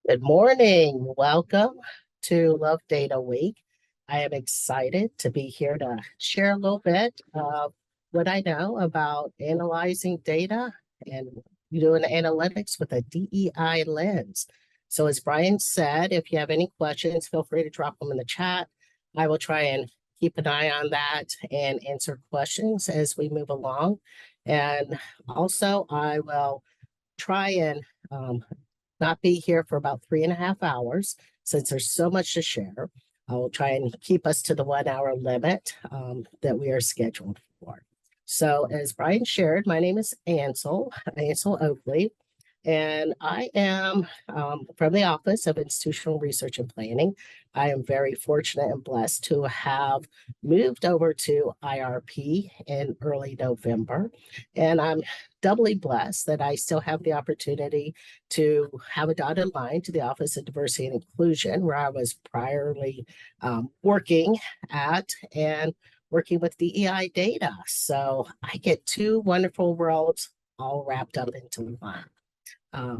Good morning. Welcome to Love Data Week. I am excited to be here to share a little bit of what I know about analyzing data and doing analytics with a DEI lens. So, as Brian said, if you have any questions, feel free to drop them in the chat. I will try and keep an eye on that and answer questions as we move along. And also, I will try and not be here for about 3.5 hours since there's so much to share. I will try and keep us to the 1 hour limit that we are scheduled for. So as Brian shared, my name is Ansel Oakley, and I am from the Office of Institutional Research and Planning. I am very fortunate and blessed to have moved over to IRP in early November. And I'm doubly blessed that I still have the opportunity to have a dotted line to the Office of Diversity and Inclusion, where I was priorly working at and working with DEI data. So I get two wonderful worlds all wrapped up into one.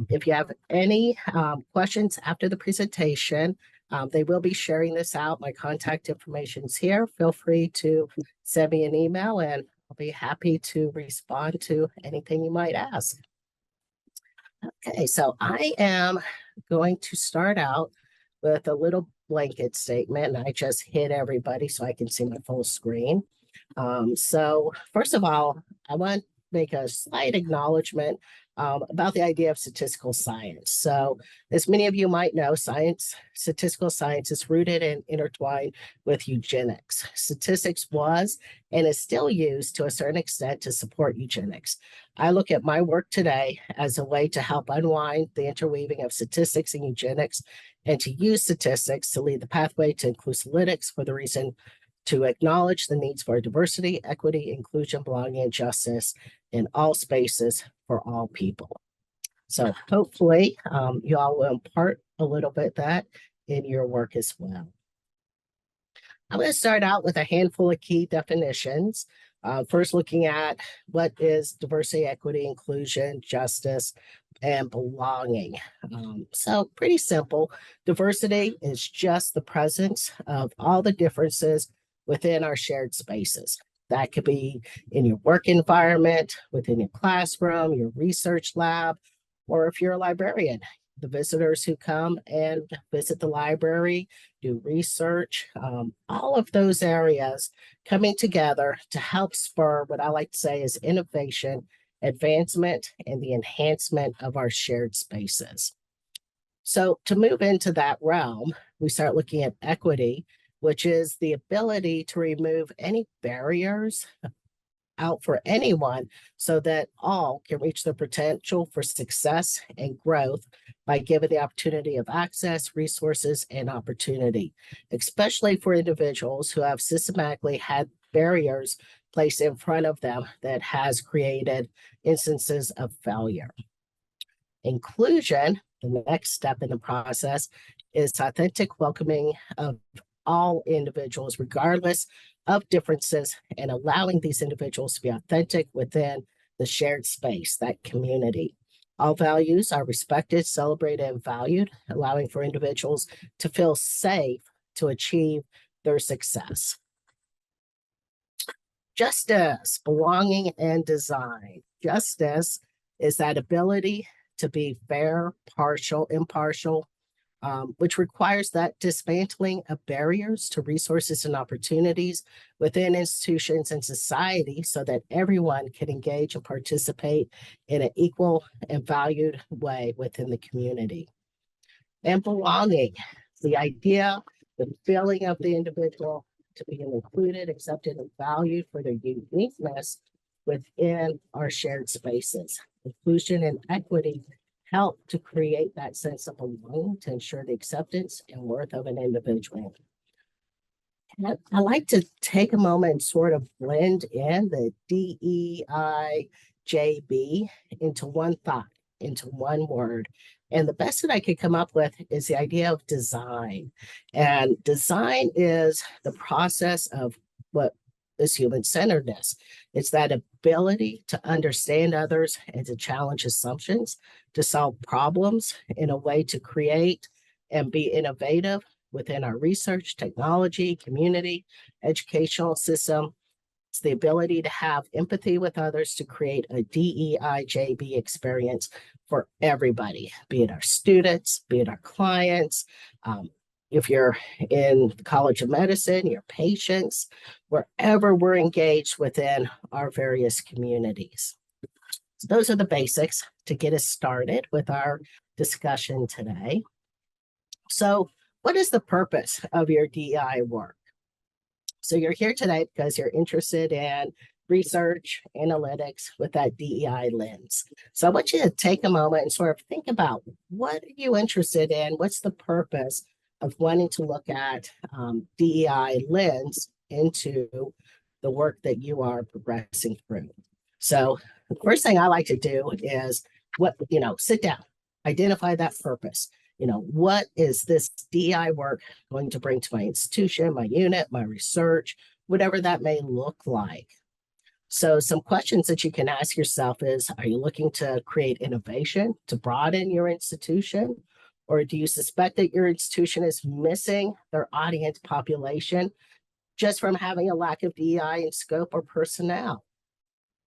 If you have any questions after the presentation, they will be sharing this out. My contact information is here. Feel free to send me an email and I'll be happy to respond to anything you might ask. Okay, so I am going to start out with a little blanket statement, and I just hit everybody so I can see my full screen. So first of all, I want to make a slight acknowledgement about the idea of statistical science. So as many of you might know, statistical science is rooted and intertwined with eugenics. Statistics was and is still used to a certain extent to support eugenics. I look at my work today as a way to help unwind the interweaving of statistics and eugenics and to use statistics to lead the pathway to inclusilytics for the reason to acknowledge the needs for diversity, equity, inclusion, belonging, and justice in all spaces for all people. So hopefully you all will impart a little bit of that in your work as well. I'm going to start out with a handful of key definitions. First, looking at what is diversity, equity, inclusion, justice, and belonging. So pretty simple. Diversity is just the presence of all the differences within our shared spaces. That could be in your work environment, within your classroom, your research lab, or if you're a librarian, the visitors who come and visit the library, do research, all of those areas coming together to help spur what I like to say is innovation, advancement, and the enhancement of our shared spaces. So to move into that realm, we start looking at equity, which is the ability to remove any barriers out for anyone so that all can reach their potential for success and growth by giving the opportunity of access, resources, and opportunity, especially for individuals who have systematically had barriers placed in front of them that has created instances of failure. Inclusion, the next step in the process, is authentic welcoming of all individuals, regardless of differences, and allowing these individuals to be authentic within the shared space, that community. All values are respected, celebrated, and valued, allowing for individuals to feel safe to achieve their success. Justice, belonging, and design. Justice is that ability to be fair, impartial, which requires that dismantling of barriers to resources and opportunities within institutions and society so that everyone can engage and participate in an equal and valued way within the community. And belonging, the idea, the feeling of the individual to be included, accepted, and valued for their uniqueness within our shared spaces. Inclusion and equity help to create that sense of belonging to ensure the acceptance and worth of an individual. And I like to take a moment and sort of blend in the DEI, JB into one thought, into one word. And the best that I could come up with is the idea of design. And design is the process of what is human-centeredness. It's that ability to understand others and to challenge assumptions, to solve problems in a way to create and be innovative within our research, technology, community, educational system. It's the ability to have empathy with others to create a DEIJB experience for everybody, be it our students, be it our clients, if you're in the College of Medicine, your patients, wherever we're engaged within our various communities. So those are the basics to get us started with our discussion today. So what is the purpose of your DEI work? So you're here today because you're interested in research, analytics with that DEI lens. So I want you to take a moment and sort of think about what are you interested in? What's the purpose of wanting to look at DEI lens into the work that you are progressing through? So the first thing I like to do is sit down, identify that purpose. What is this DEI work going to bring to my institution, my unit, my research, whatever that may look like? So some questions that you can ask yourself is, are you looking to create innovation to broaden your institution? Or do you suspect that your institution is missing their audience population just from having a lack of DEI in scope or personnel?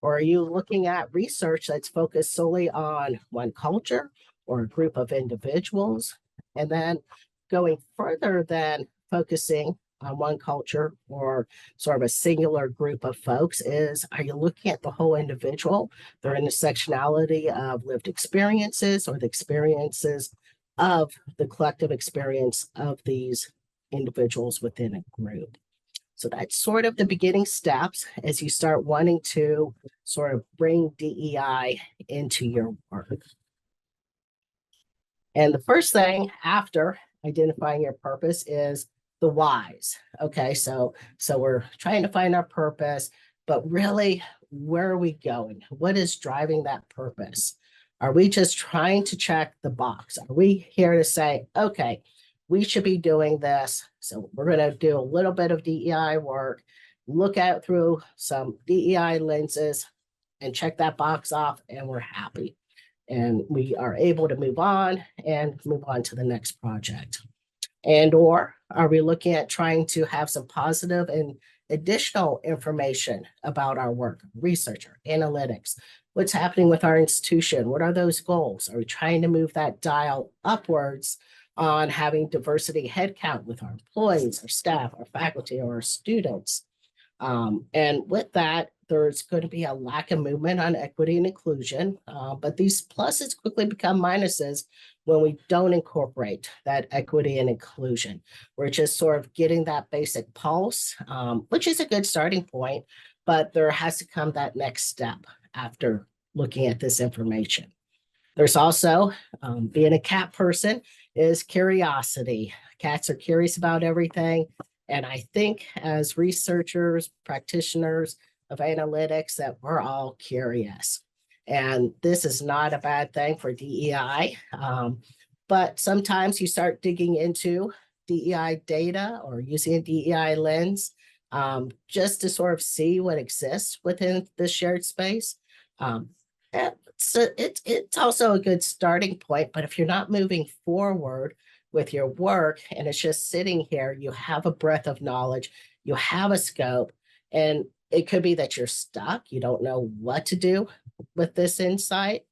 Or are you looking at research that's focused solely on one culture or a group of individuals? And then going further than focusing on one culture or sort of a singular group of folks is, are you looking at the whole individual, their intersectionality of lived experiences or the experiences of the collective experience of these individuals within a group? So that's sort of the beginning steps as you start wanting to sort of bring DEI into your work. And the first thing after identifying your purpose is the whys. Okay, so we're trying to find our purpose, but really, where are we going? What is driving that purpose? Are we just trying to check the box? Are we here to say, okay, we should be doing this, so we're going to do a little bit of DEI work, look at through some DEI lenses, and check that box off, and we're happy. And we are able to move on to the next project. And or are we looking at trying to have some positive and additional information about our work, research, or analytics? What's happening with our institution? What are those goals? Are we trying to move that dial upwards on having diversity headcount with our employees, our staff, our faculty, or our students? And with that, there's going to be a lack of movement on equity and inclusion, but these pluses quickly become minuses when we don't incorporate that equity and inclusion. We're just sort of getting that basic pulse, which is a good starting point, but there has to come that next step after looking at this information. There's also, being a cat person, is curiosity. Cats are curious about everything. And I think as researchers, practitioners of analytics, that we're all curious. And this is not a bad thing for DEI. But sometimes you start digging into DEI data or using a DEI lens just to sort of see what exists within the shared space. It's also a good starting point, but if you're not moving forward with your work and it's just sitting here, you have a breadth of knowledge, you have a scope, and it could be that you're stuck, you don't know what to do with this insight,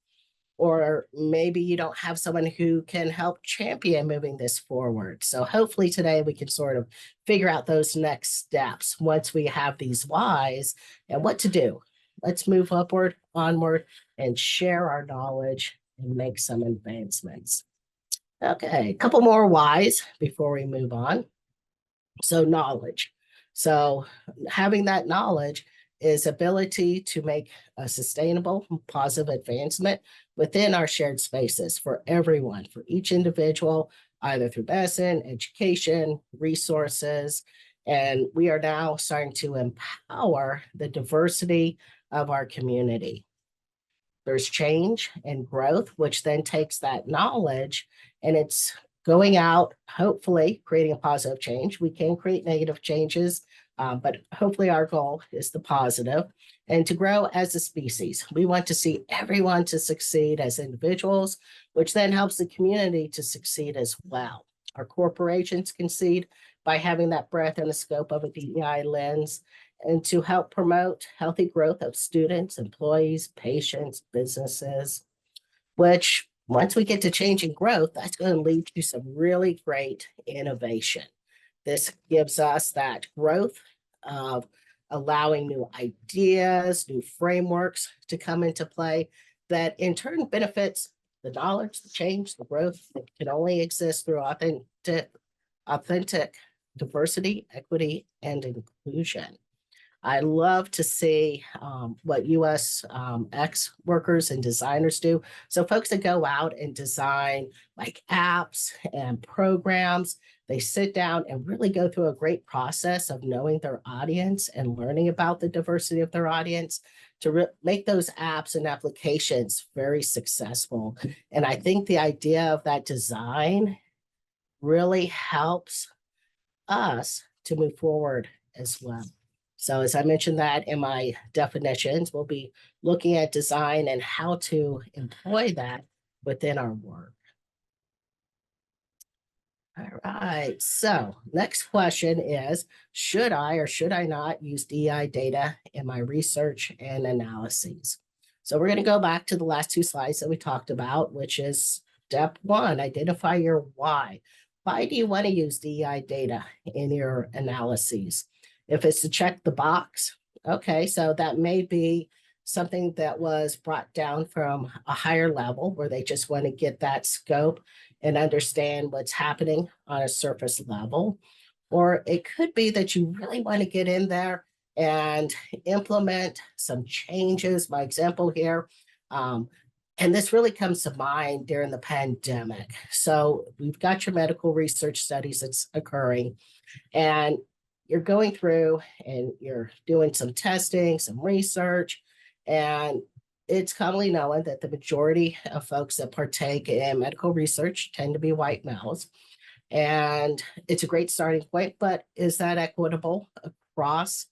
or maybe you don't have someone who can help champion moving this forward. So hopefully today we can sort of figure out those next steps once we have these whys and what to do. Let's move upward, onward, and share our knowledge and make some advancements. Okay, a couple more whys before we move on. So knowledge. So having that knowledge is ability to make a sustainable, positive advancement within our shared spaces for everyone, for each individual, either through medicine, education, resources. And we are now starting to empower the diversity of our community. There's change and growth, which then takes that knowledge and it's going out, hopefully creating a positive change. We can create negative changes But hopefully our goal is the positive and to grow as a species. We want to see everyone to succeed as individuals, which then helps the community to succeed as well. Our corporations concede by having that breadth and the scope of a DEI lens, and to help promote healthy growth of students, employees, patients, businesses, which once we get to change and growth, that's going to lead to some really great innovation. This gives us that growth of allowing new ideas, new frameworks to come into play that in turn benefits the knowledge, the change, the growth that can only exist through authentic diversity, equity, and inclusion. I love to see what US X workers and designers do. So folks that go out and design like apps and programs, they sit down and really go through a great process of knowing their audience and learning about the diversity of their audience to make those apps and applications very successful. And I think the idea of that design really helps us to move forward as well. So as I mentioned that in my definitions, we'll be looking at design and how to employ that within our work. All right, so next question is, should I or should I not use DEI data in my research and analyses? So we're going to go back to the last two slides that we talked about, which is step one, identify your why. Why do you want to use DEI data in your analyses? If it's to check the box, okay, so that may be something that was brought down from a higher level where they just want to get that scope and understand what's happening on a surface level. Or it could be that you really want to get in there and implement some changes. My example here, and this really comes to mind during the pandemic. So we've got your medical research studies that's occurring, and you're going through and you're doing some testing, some research, and it's commonly known that the majority of folks that partake in medical research tend to be white males. And it's a great starting point, but is that equitable across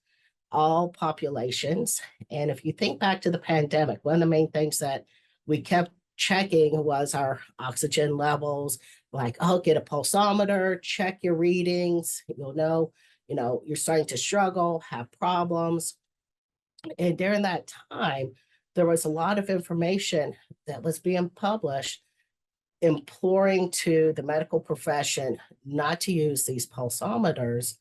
all populations? And if you think back to the pandemic, one of the main things that we kept checking was our oxygen levels, like, oh, get a pulsometer, check your readings, you'll know, you're starting to struggle, have problems. And during that time, there was a lot of information that was being published imploring to the medical profession not to use these pulsometers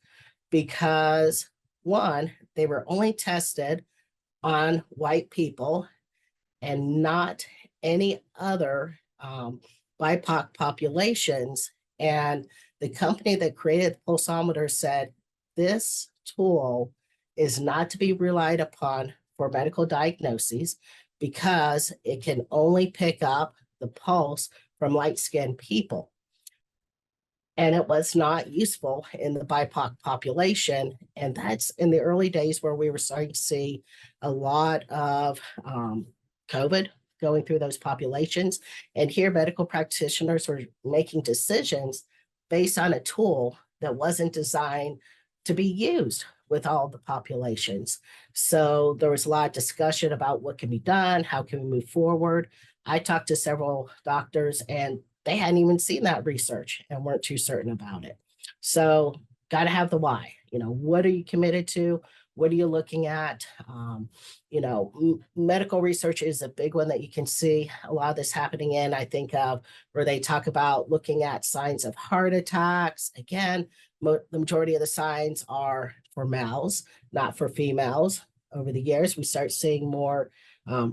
because, one, they were only tested on white people and not any other BIPOC populations. And the company that created the pulsometer said, this tool is not to be relied upon for medical diagnoses because it can only pick up the pulse from light-skinned people. And it was not useful in the BIPOC population. And that's in the early days where we were starting to see a lot of COVID going through those populations. And here medical practitioners were making decisions based on a tool that wasn't designed to be used with all the populations. So there was a lot of discussion about what can be done, how can we move forward. I talked to several doctors and they hadn't even seen that research and weren't too certain about it. So got to have the why. What are you committed to? What are you looking at? Medical research is a big one that you can see a lot of this happening in. I think of where they talk about looking at signs of heart attacks. Again, the majority of the signs are for males, not for females. Over the years, we start seeing more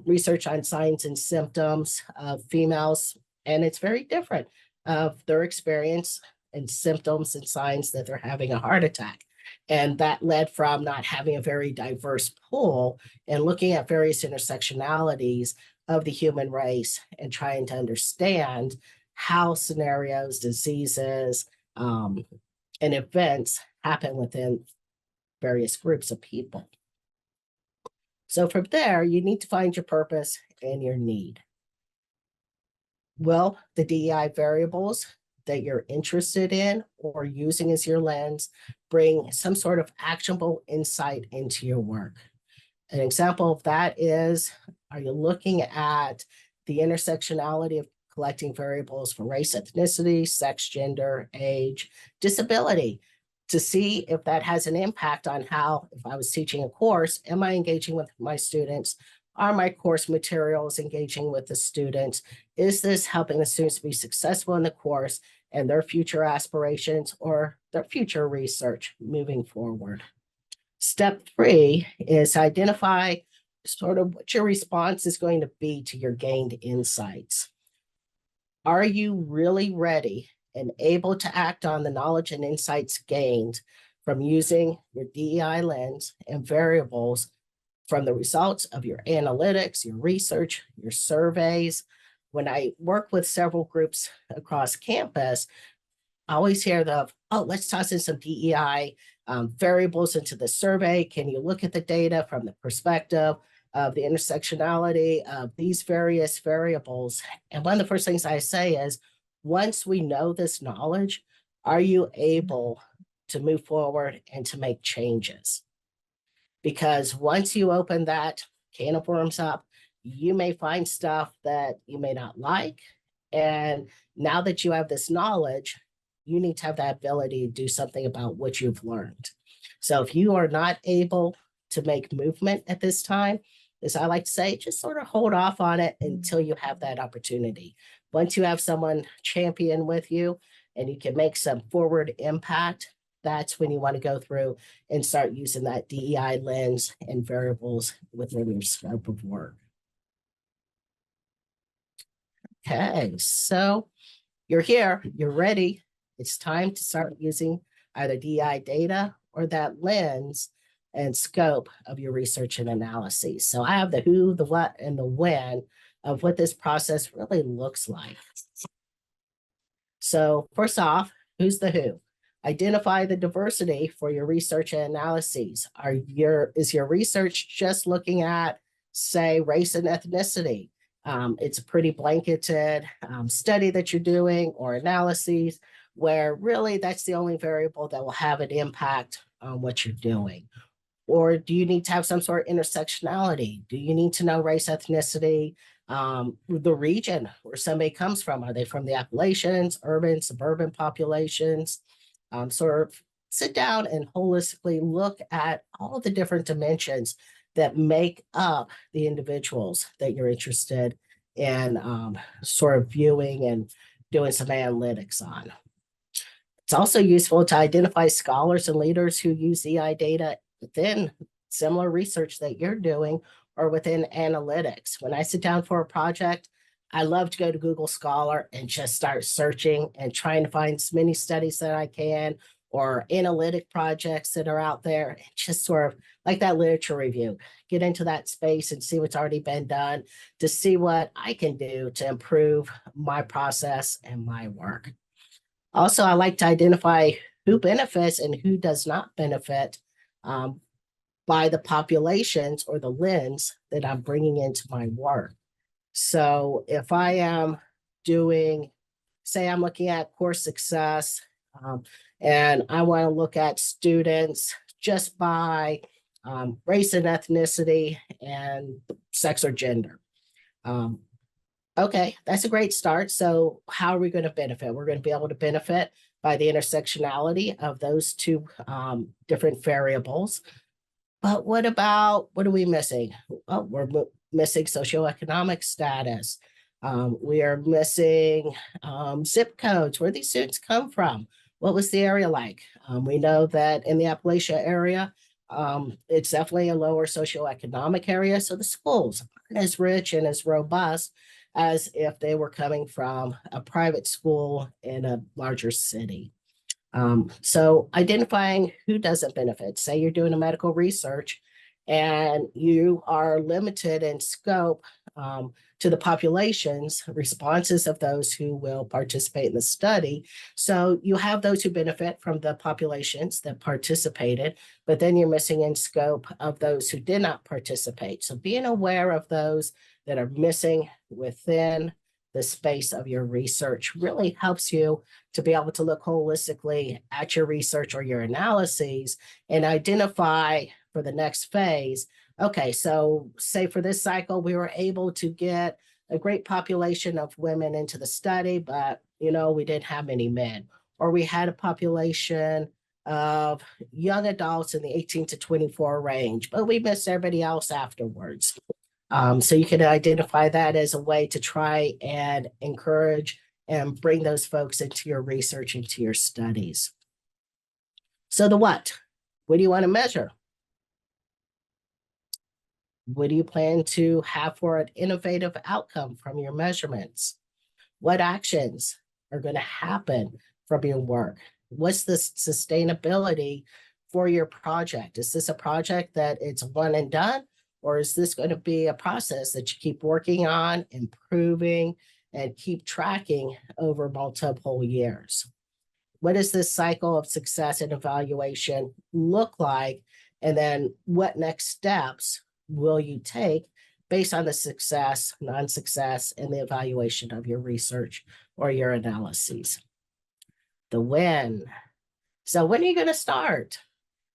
research on signs and symptoms of females, and it's very different of their experience and symptoms and signs that they're having a heart attack. And that led from not having a very diverse pool and looking at various intersectionalities of the human race and trying to understand how scenarios, diseases, and events happen within various groups of people. So from there, you need to find your purpose and your need. Well, the DEI variables that you're interested in or using as your lens bring some sort of actionable insight into your work. An example of that is, are you looking at the intersectionality of collecting variables for race, ethnicity, sex, gender, age, disability, to see if that has an impact on how, if I was teaching a course, am I engaging with my students? Are my course materials engaging with the students? Is this helping the students be successful in the course and their future aspirations or their future research moving forward? Step 3 is identify sort of what your response is going to be to your gained insights. Are you really ready and able to act on the knowledge and insights gained from using your DEI lens and variables from the results of your analytics, your research, your surveys? When I work with several groups across campus, I always hear oh, let's toss in some DEI variables into the survey. Can you look at the data from the perspective of the intersectionality of these various variables? And one of the first things I say is, once we know this knowledge, are you able to move forward and to make changes? Because once you open that can of worms up, you may find stuff that you may not like. And now that you have this knowledge, you need to have that ability to do something about what you've learned. So if you are not able to make movement at this time, as I like to say, just sort of hold off on it until you have that opportunity. Once you have someone champion with you and you can make some forward impact, that's when you want to go through and start using that DEI lens and variables within your scope of work. Okay, so you're here, you're ready. It's time to start using either DEI data or that lens and scope of your research and analyses. So I have the who, the what, and the when of what this process really looks like. So first off, who's the who? Identify the diversity for your research and analyses. Is your research just looking at, say, race and ethnicity? It's a pretty blanketed study that you're doing or analyses where really that's the only variable that will have an impact on what you're doing. Or do you need to have some sort of intersectionality? Do you need to know race, ethnicity, the region where somebody comes from? Are they from the Appalachians, urban, suburban populations? Sort of sit down and holistically look at all the different dimensions that make up the individuals that you're interested in sort of viewing and doing some analytics on. It's also useful to identify scholars and leaders who use EI data within similar research that you're doing or within analytics. When I sit down for a project, I love to go to Google Scholar and just start searching and trying to find as many studies that I can or analytic projects that are out there, and just sort of like that literature review, get into that space and see what's already been done to see what I can do to improve my process and my work. Also, I like to identify who benefits and who does not benefit by the populations or the lens that I'm bringing into my work. So if I am doing, say I'm looking at course success, and I want to look at students just by race and ethnicity and sex or gender. Okay, that's a great start. So how are we going to benefit? We're going to be able to benefit by the intersectionality of those two different variables. But what are we missing? Oh, we're missing socioeconomic status. We are missing zip codes, where these students come from. What was the area like? We know that in the Appalachia area, it's definitely a lower socioeconomic area. So the schools aren't as rich and as robust as if they were coming from a private school in a larger city. So identifying who doesn't benefit. Say you're doing a medical research and you are limited in scope to the population's responses of those who will participate in the study. So you have those who benefit from the populations that participated, but then you're missing in scope of those who did not participate. So being aware of those that are missing within the space of your research really helps you to be able to look holistically at your research or your analyses and identify for the next phase. Okay, so say for this cycle, we were able to get a great population of women into the study, but we didn't have many men, or we had a population of young adults in the 18 to 24 range, but we missed everybody else afterwards. So you can identify that as a way to try and encourage and bring those folks into your research, into your studies. So the what? What do you want to measure? What do you plan to have for an innovative outcome from your measurements? What actions are going to happen from your work? What's the sustainability for your project? Is this a project that it's one and done? Or is this going to be a process that you keep working on, improving, and keep tracking over multiple years? What does this cycle of success and evaluation look like? And then what next steps will you take based on the success, non-success, and the evaluation of your research or your analyses? The when. So when are you going to start?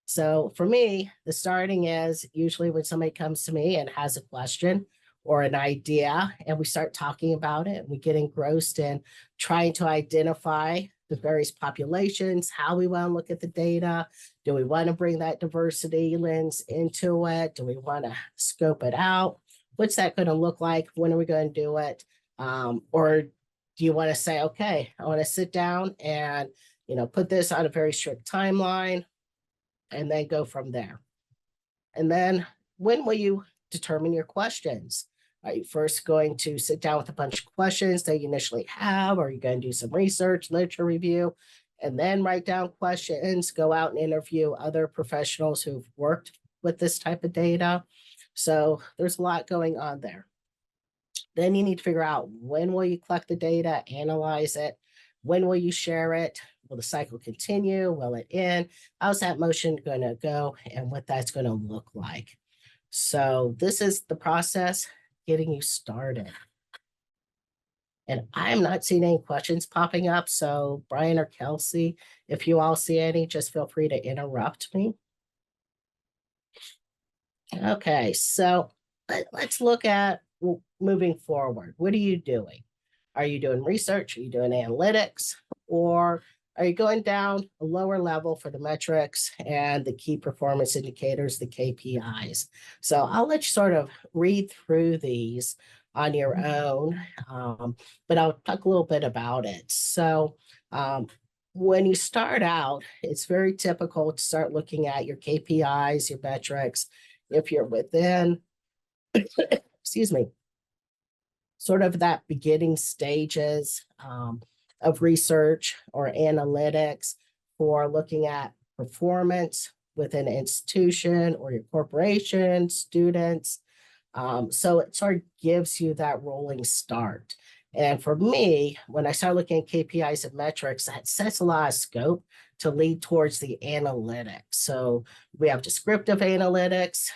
So for me, the starting is usually when somebody comes to me and has a question or an idea, and we start talking about it, and we get engrossed in trying to identify the various populations, how we want to look at the data. Do we want to bring that diversity lens into it? Do we want to scope it out? What's that going to look like? When are we going to do it? Or do you want to say, okay, I want to sit down and put this on a very strict timeline and then go from there? And then when will you determine your questions? Are you first going to sit down with a bunch of questions that you initially have? Or are you going to do some research, literature review, and then write down questions, go out and interview other professionals who've worked with this type of data? So there's a lot going on there. Then you need to figure out, when will you collect the data, analyze it? When will you share it? Will the cycle continue? Will it end? How's that motion going to go, and what that's going to look like? So this is the process getting you started. And I'm not seeing any questions popping up. So Brian or Kelsey, if you all see any, just feel free to interrupt me. Okay, so let's look at moving forward. What are you doing? Are you doing research? Are you doing analytics? Or are you going down a lower level for the metrics and the key performance indicators, the KPIs? So I'll let you sort of read through these on your own, but I'll talk a little bit about it. So when you start out, it's very typical to start looking at your KPIs, your metrics. If you're within, excuse me, sort of that beginning stages of research or analytics for looking at performance within an institution or your corporation, students. So it sort of gives you that rolling start. And for me, when I start looking at KPIs and metrics, that sets a lot of scope to lead towards the analytics. So we have descriptive analytics,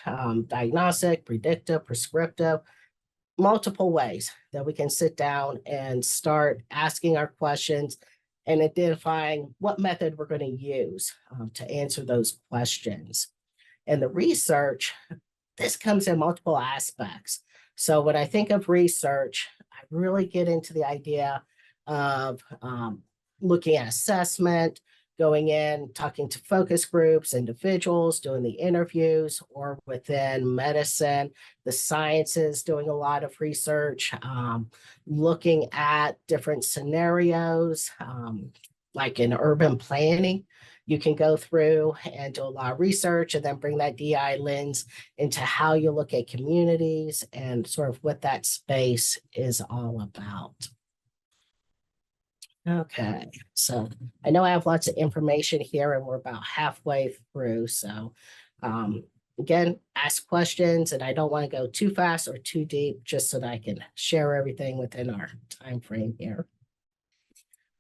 diagnostic, predictive, prescriptive, multiple ways that we can sit down and start asking our questions and identifying what method we're going to use to answer those questions. And the research, this comes in multiple aspects. So when I think of research, I really get into the idea of looking at assessment, going in, talking to focus groups, individuals, doing the interviews, or within medicine, the sciences, doing a lot of research, looking at different scenarios, like in urban planning. You can go through and do a lot of research and then bring that DEI lens into how you look at communities and sort of what that space is all about. Okay, so I know I have lots of information here and we're about halfway through. So again, ask questions, and I don't want to go too fast or too deep, just so that I can share everything within our time frame here.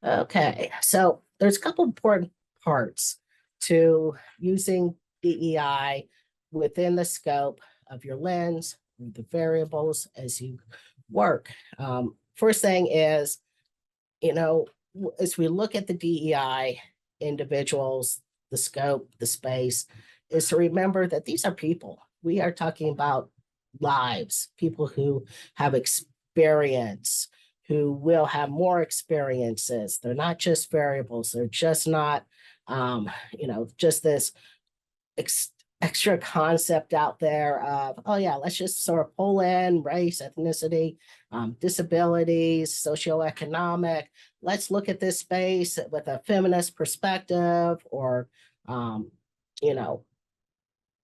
Okay, so there's a couple important parts to using DEI within the scope of your lens, the variables as you work. first thing is, as we look at the DEI individuals, the scope, the space, is to remember that these are people. We are talking about lives, people who have experience, who will have more experiences. They're not just variables. They're just not, just this extra concept out there of, oh yeah, let's just sort of pull in race, ethnicity, disabilities, socioeconomic. Let's look at this space with a feminist perspective, or, you know,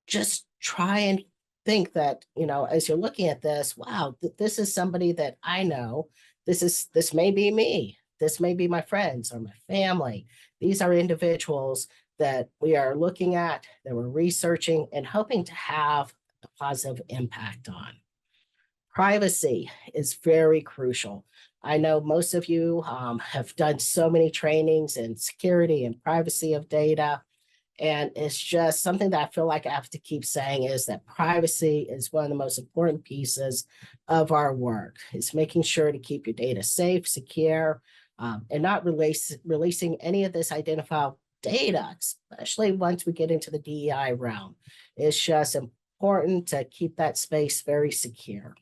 just try and think that, as you're looking at this, wow, this is somebody that I know. This may be me. This may be my friends or my family. These are individuals that we are looking at, that we're researching and hoping to have a positive impact on. Privacy is very crucial. I know most of you have done so many trainings in security and privacy of data. And it's just something that I feel like I have to keep saying, is that privacy is one of the most important pieces of our work. It's making sure to keep your data safe, secure, and not releasing any of this identifiable data, especially once we get into the DEI realm. It's just important to keep that space very secure.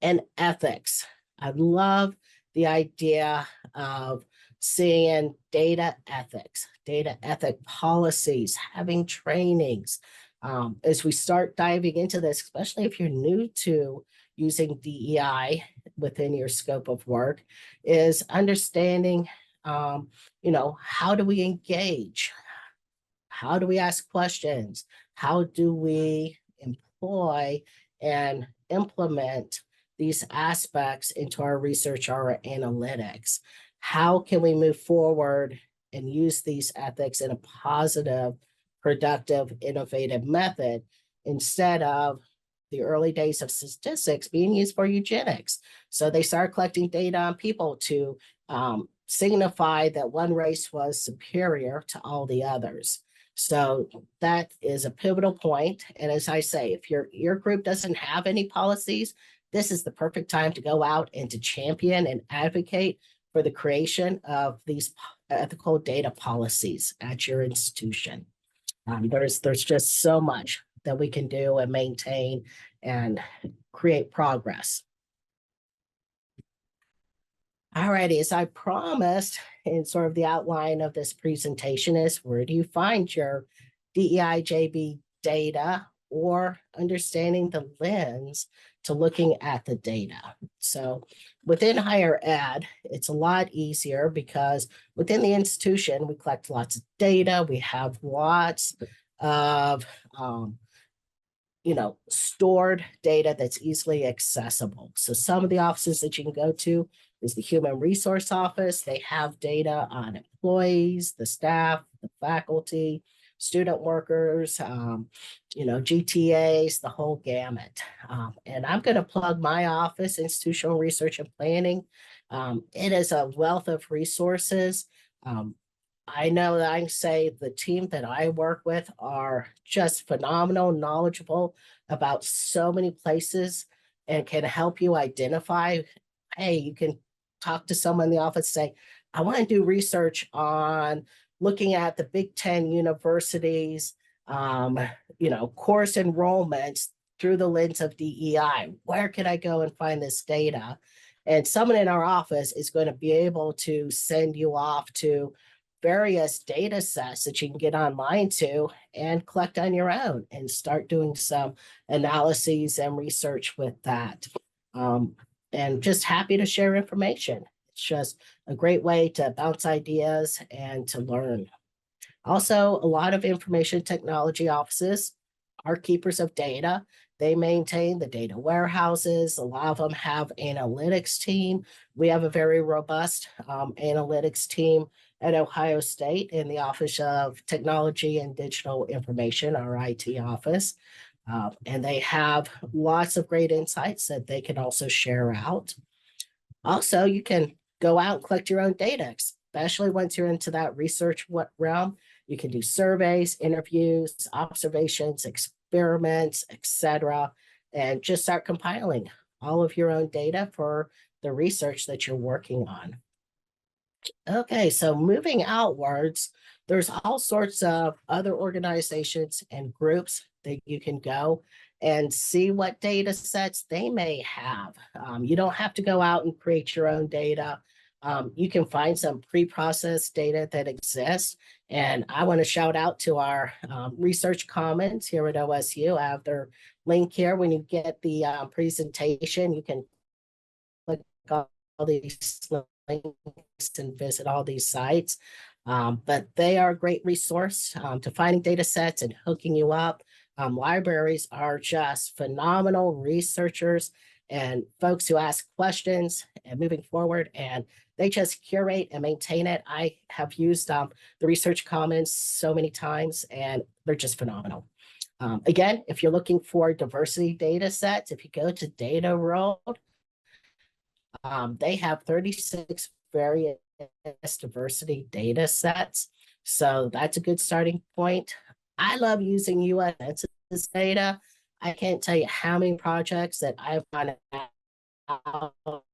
And ethics. I love the idea of seeing data ethic policies, having trainings. As we start diving into this, especially if you're new to using DEI within your scope of work, is understanding, how do we engage? How do we ask questions? How do we employ and implement these aspects into our research or our analytics? How can we move forward and use these ethics in a positive, productive, innovative method, instead of the early days of statistics being used for eugenics? So they started collecting data on people to signify that one race was superior to all the others. So that is a pivotal point. And as I say, if your group doesn't have any policies, this is the perfect time to go out and to champion and advocate for the creation of these ethical data policies at your institution. There's just so much that we can do and maintain and create progress. All righty, as I promised in sort of the outline of this presentation, is where do you find your DEI-JB data, or understanding the lens to looking at the data? So within higher ed, it's a lot easier because within the institution, we collect lots of data. We have lots of stored data that's easily accessible. So some of the offices that you can go to is the Human Resource Office. They have data on employees, the staff, the faculty, student workers, GTAs, the whole gamut. And I'm going to plug my office, Institutional Research and Planning. It is a wealth of resources. I know that I can say the team that I work with are just phenomenal, knowledgeable about so many places, and can help you identify, hey, you can talk to someone in the office, say, I want to do research on looking at the Big Ten universities, course enrollments through the lens of DEI. Where can I go and find this data? And someone in our office is going to be able to send you off to various data sets that you can get online to and collect on your own and start doing some analyses and research with that. And just happy to share information. It's just a great way to bounce ideas and to learn. Also, a lot of information technology offices are keepers of data. They maintain the data warehouses. A lot of them have analytics team. We have a very robust analytics team at Ohio State in the Office of Technology and Digital Information, our IT office. And they have lots of great insights that they can also share out. Also, you can go out and collect your own data, especially once you're into that research realm. You can do surveys, interviews, observations, experiments, etc., and just start compiling all of your own data for the research that you're working on. Okay, so moving outwards, there's all sorts of other organizations and groups that you can go and see what data sets they may have. You don't have to go out and create your own data. You can find some pre-processed data that exists. And I want to shout out to our research commons here at OSU. I have their link here. When you get the presentation, you can click on all these links and visit all these sites. But they are a great resource to finding data sets and hooking you up. Libraries are just phenomenal researchers and folks who ask questions and moving forward, and they just curate and maintain it. I have used the Research Commons so many times, and they're just phenomenal. Again, if you're looking for diversity data sets, if you go to Data World, they have 36 various diversity data sets. So that's a good starting point. I love using US Census data. I can't tell you how many projects that I've gone out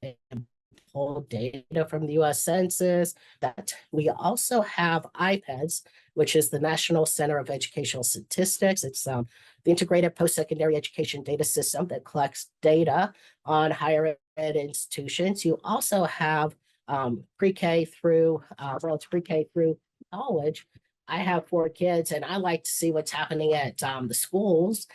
and pulled data from the US Census. That we also have IPEDS, which is the National Center of Educational Statistics. It's the integrated post-secondary education data system that collects data on higher ed institutions. You also have pre-K through, well, it's pre-K through college. I have 4 kids, and I like to see what's happening at the schools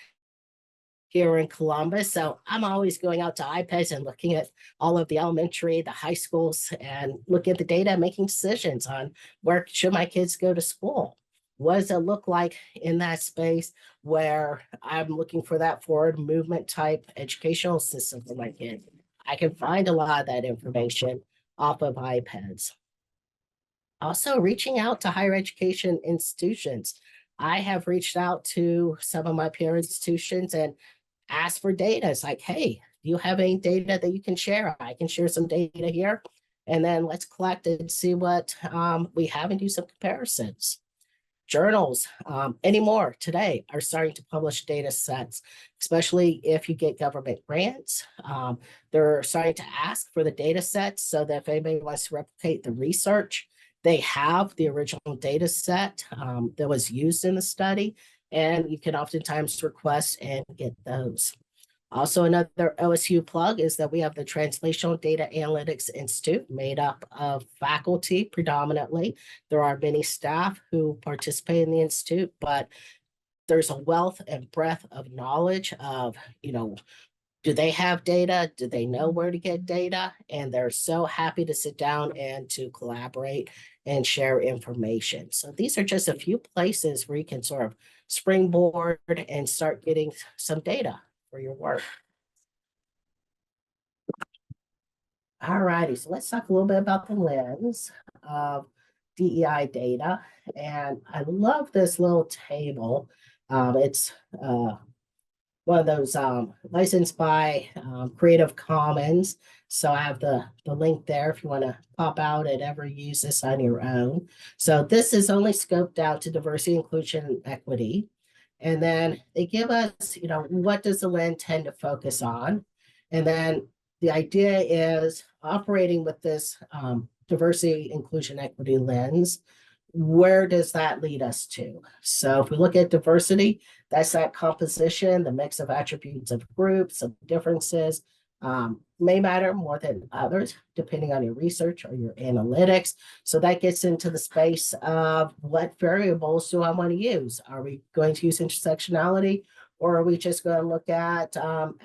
here in Columbus. So I'm always going out to iPads and looking at all of the elementary, the high schools, and looking at the data and making decisions on where should my kids go to school. What does it look like in that space where I'm looking for that forward movement type educational system for my kid? I can find a lot of that information off of iPads. Also, reaching out to higher education institutions. I have reached out to some of my peer institutions and asked for data. It's like, hey, do you have any data that you can share? I can share some data here. And then let's collect it and see what we have and do some comparisons. Journals anymore today are starting to publish data sets, especially if you get government grants. They're starting to ask for the data sets so that if anybody wants to replicate the research, they have the original data set that was used in the study, and you can oftentimes request and get those. Also, another OSU plug is that we have the Translational Data Analytics Institute made up of faculty predominantly. There are many staff who participate in the institute, but there's a wealth and breadth of knowledge of, do they have data? Do they know where to get data? And they're so happy to sit down and to collaborate and share information. So these are just a few places where you can sort of springboard and start getting some data for your work. All righty, so let's talk a little bit about the lens of DEI data. And I love this little table. It's one of those licensed by Creative Commons. So I have the link there if you want to pop out and ever use this on your own. So this is only scoped out to diversity, inclusion, and equity. And then they give us, what does the lens tend to focus on? And then the idea is operating with this diversity, inclusion, equity lens. Where does that lead us to? So if we look at diversity, that's that composition, the mix of attributes of groups, of differences, may matter more than others, depending on your research or your analytics. So that gets into the space of what variables do I want to use? Are we going to use intersectionality, or are we just going to look at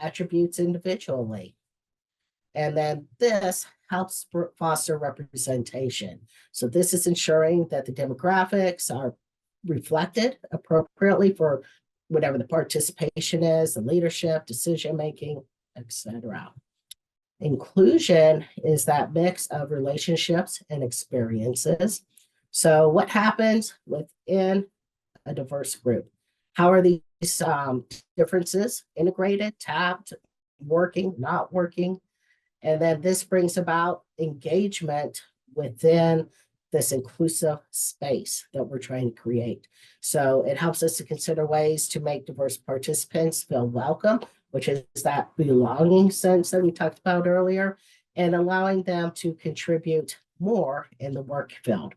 attributes individually? And then this helps foster representation. So this is ensuring that the demographics are reflected appropriately for whatever the participation is, the leadership, decision-making, etc. Inclusion is that mix of relationships and experiences. So what happens within a diverse group? How are these differences integrated, tapped, working, not working? And then this brings about engagement within this inclusive space that we're trying to create. So it helps us to consider ways to make diverse participants feel welcome which is that belonging sense that we talked about earlier, and allowing them to contribute more in the work field.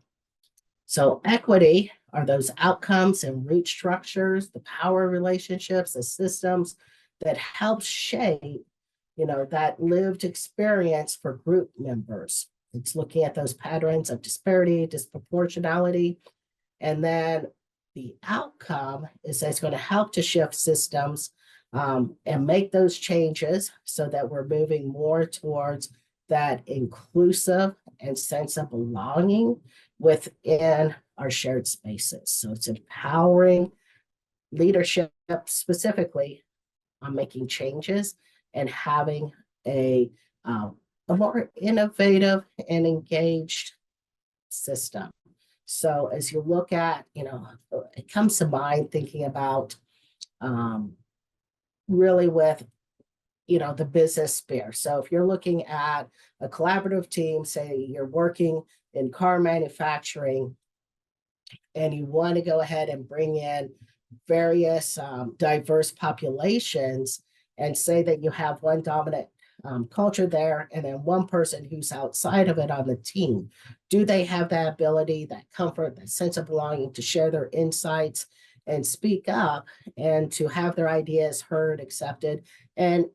So equity are those outcomes and root structures, the power relationships, the systems that help shape, that lived experience for group members. It's looking at those patterns of disparity, disproportionality, and then the outcome is that it's going to help to shift systems and make those changes so that we're moving more towards that inclusive and sense of belonging within our shared spaces. So it's empowering leadership specifically on making changes and having a more innovative and engaged system. So as you look at, it comes to mind thinking about really with, the business sphere. So if you're looking at a collaborative team, say you're working in car manufacturing, and you want to go ahead and bring in various diverse populations, and say that you have one dominant culture there and then one person who's outside of it on the team. Do they have that ability, that comfort, that sense of belonging to share their insights and speak up and to have their ideas heard, accepted, and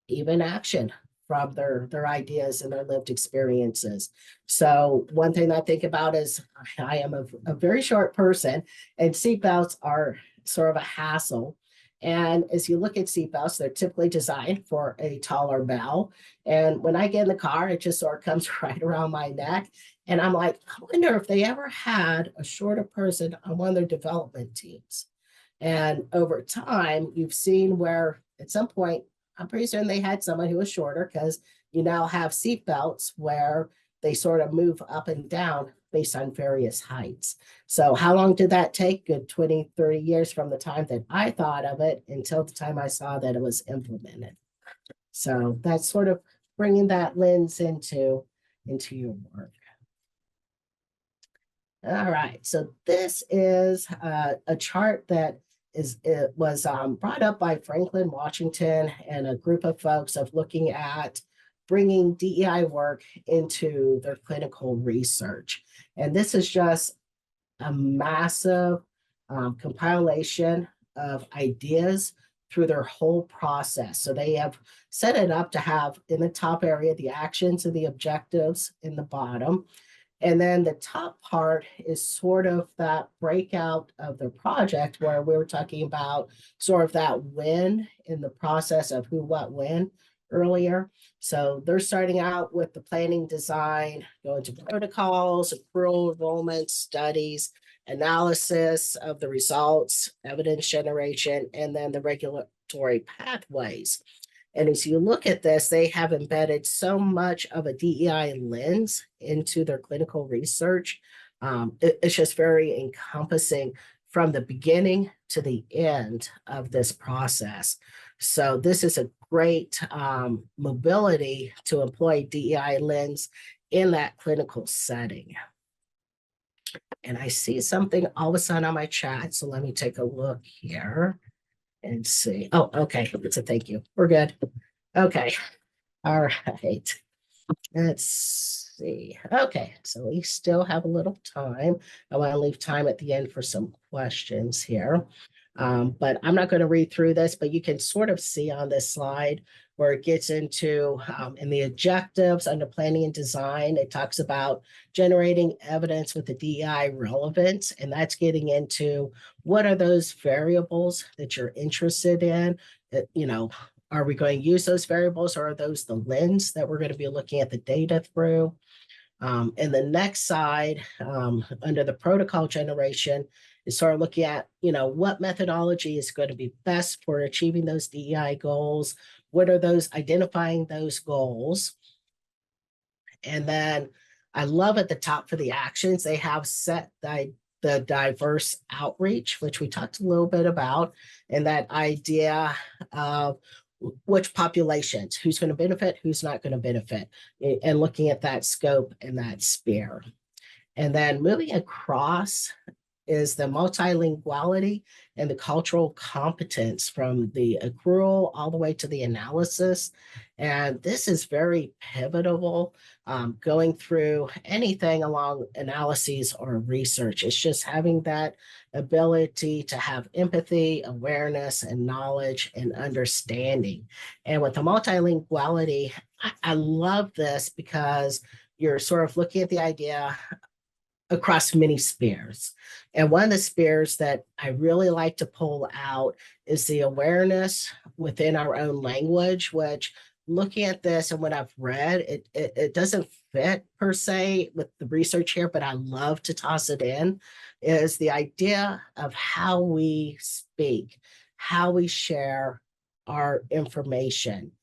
even action from their ideas and their lived experiences? So one thing I think about is I am a very short person, and seatbelts are sort of a hassle. And as you look at seatbelts, they're typically designed for a taller bell. And when I get in the car, it just sort of comes right around my neck. And I'm like, I wonder if they ever had a shorter person on one of their development teams. And over time, you've seen where at some point, I'm pretty certain they had someone who was shorter, because you now have seatbelts where they sort of move up and down based on various heights. So how long did that take? Good 20, 30 years from the time that I thought of it until the time I saw that it was implemented. So that's sort of bringing that lens into your work. All right, so this is a chart that was brought up by Franklin Washington and a group of folks of looking at bringing DEI work into their clinical research. And this is just a massive compilation of ideas through their whole process. So they have set it up to have in the top area the actions and the objectives in the bottom. And then the top part is sort of that breakout of the project where we were talking about sort of that win in the process of who, what, when earlier. So they're starting out with the planning design, going to protocols, accrual, enrollment, studies, analysis of the results, evidence generation, and then the regulatory pathways. And as you look at this, they have embedded so much of a DEI lens into their clinical research. It's just very encompassing from the beginning to the end of this process. So this is a great mobility to employ DEI lens in that clinical setting. And I see something all of a sudden on my chat, so let me take a look here and see. Oh, okay, it's a thank you. We're good. Okay, all right. Let's see. Okay, so we still have a little time. I want to leave time at the end for some questions here. But I'm not going to read through this, but you can sort of see on this slide where it gets into in the objectives under planning and design, it talks about generating evidence with the DEI relevance, and that's getting into what are those variables that you're interested in. Are we going to use those variables, or are those the lens that we're going to be looking at the data through? And the next side, under the protocol generation, is sort of looking at, what methodology is going to be best for achieving those DEI goals? What are those, identifying those goals? And then I love at the top for the actions, they have set the diverse outreach, which we talked a little bit about, and that idea of which populations, who's going to benefit, who's not going to benefit, and looking at that scope and that sphere. And then moving across is the multilinguality and the cultural competence from the accrual all the way to the analysis. And this is very pivotal going through anything along analyses or research. It's just having that ability to have empathy, awareness, and knowledge and understanding. And with the multilinguality, I love this because you're sort of looking at the idea across many spheres. And one of the spheres that I really like to pull out is the awareness within our own language, which looking at this and what I've read, it doesn't fit per se with the research here, but I love to toss it in, is the idea of how we speak, how we share our information.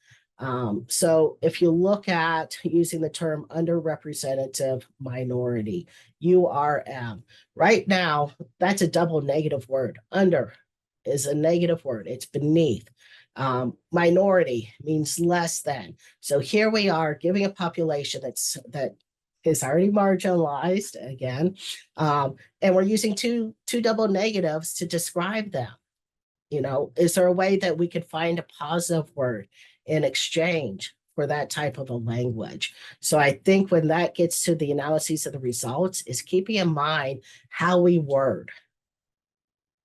So if you look at using the term underrepresented minority, URM. Right now, that's a double negative word. Under is a negative word, it's beneath. Minority means less than. So here we are giving a population that is already marginalized again, and we're using two double negatives to describe them. Is there a way that we could find a positive word in exchange for that type of a language? So I think when that gets to the analyses of the results is keeping in mind how we word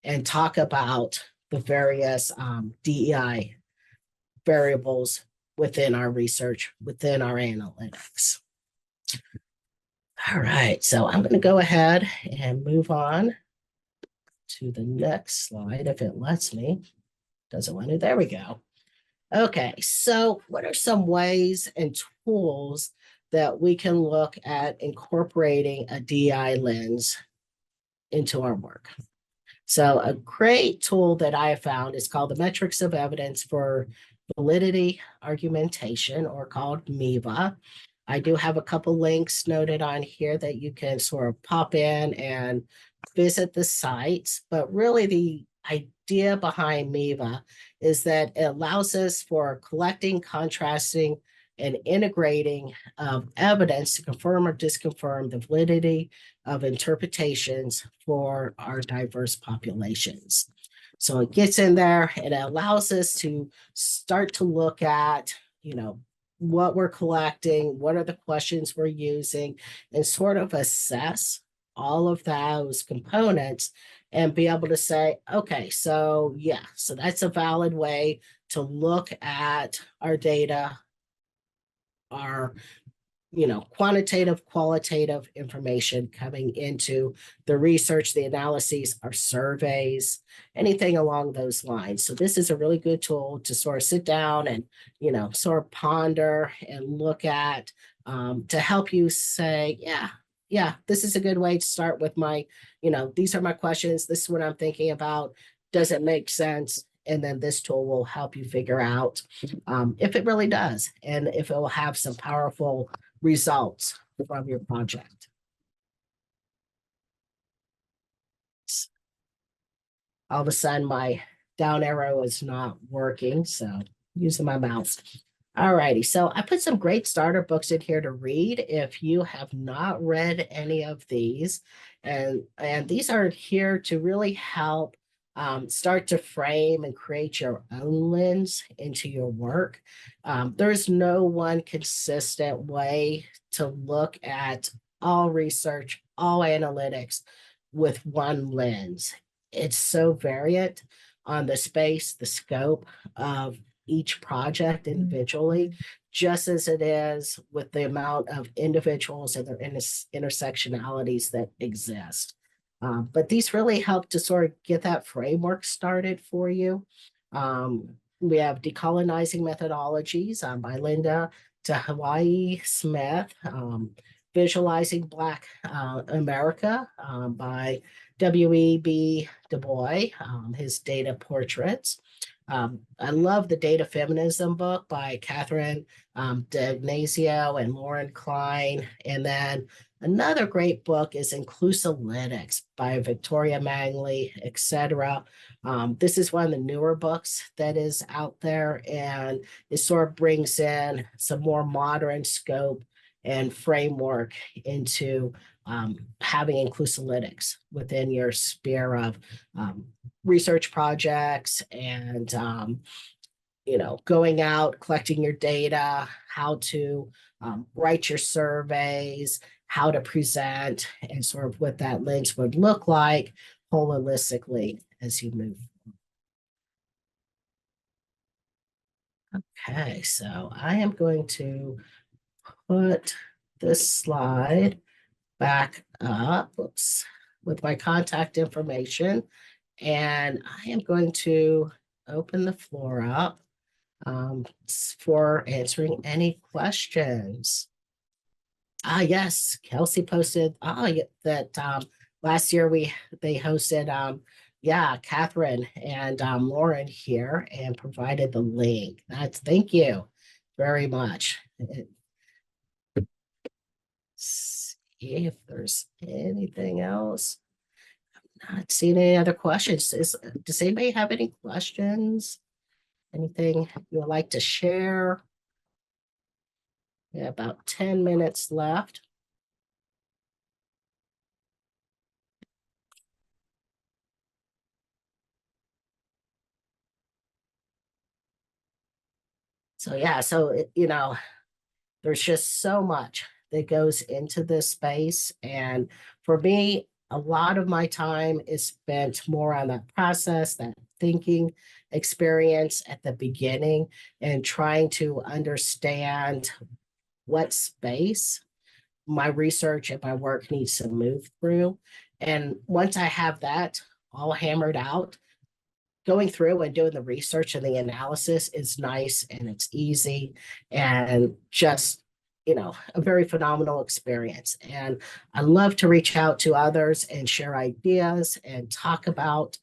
and talk about the various DEI variables within our research, within our analytics. All right, so I'm going to go ahead and move on to the next slide if it lets me. Doesn't want to. There we go. Okay, so what are some ways and tools that we can look at incorporating a DI lens into our work? So a great tool that I have found is called the Metrics of Evidence for Validity Argumentation, or called MEVA. I do have a couple links noted on here that you can sort of pop in and visit the sites, but really the idea behind MEVA is that it allows us for collecting, contrasting, and integrating evidence to confirm or disconfirm the validity of interpretations for our diverse populations. So it gets in there and it allows us to start to look at, what we're collecting, what are the questions we're using, and sort of assess all of those components and be able to say, okay, so yeah, so that's a valid way to look at our data, our quantitative, qualitative information coming into the research, the analyses, our surveys, anything along those lines. So this is a really good tool to sort of sit down and, sort of ponder and look at to help you say, yeah, this is a good way to start with my, these are my questions. This is what I'm thinking about. Does it make sense? And then this tool will help you figure out if it really does, and if it will have some powerful results from your project. All of a sudden, my down arrow is not working, so using my mouse. All righty, so I put some great starter books in here to read if you have not read any of these. And these are here to really help start to frame and create your own lens into your work. There's no one consistent way to look at all research, all analytics with one lens. It's so variant on the space, the scope of each project individually, just as it is with the amount of individuals and their intersectionalities that exist. But these really help to sort of get that framework started for you. We have Decolonizing Methodologies by Linda to Hawaii Smith, Visualizing Black America by W.E.B. Du Bois, his data portraits. I love the Data Feminism book by Catherine D'Ignazio and Lauren Klein. And then another great book is Inclusilytics by Victoria Mangley, etc. This is one of the newer books that is out there, and it sort of brings in some more modern scope and framework into having inclusilytics within your sphere of research projects and going out, collecting your data, how to write your surveys, how to present, and sort of what that lens would look like holistically as you move. Okay, so I am going to put this slide back up, oops, with my contact information, and I am going to open the floor up for answering any questions. Yes, Kelsey posted that last year they hosted Catherine and Lauren here and provided the link. Thank you very much. See if there's anything else. I'm not seeing any other questions. Does anybody have any questions? Anything you would like to share? Yeah, about 10 minutes left. So yeah, there's just so much that goes into this space. And for me, a lot of my time is spent more on that process, that thinking experience at the beginning, and trying to understand what space my research and my work needs to move through. And once I have that all hammered out, going through and doing the research and the analysis is nice and it's easy and just a very phenomenal experience. And I love to reach out to others and share ideas and talk about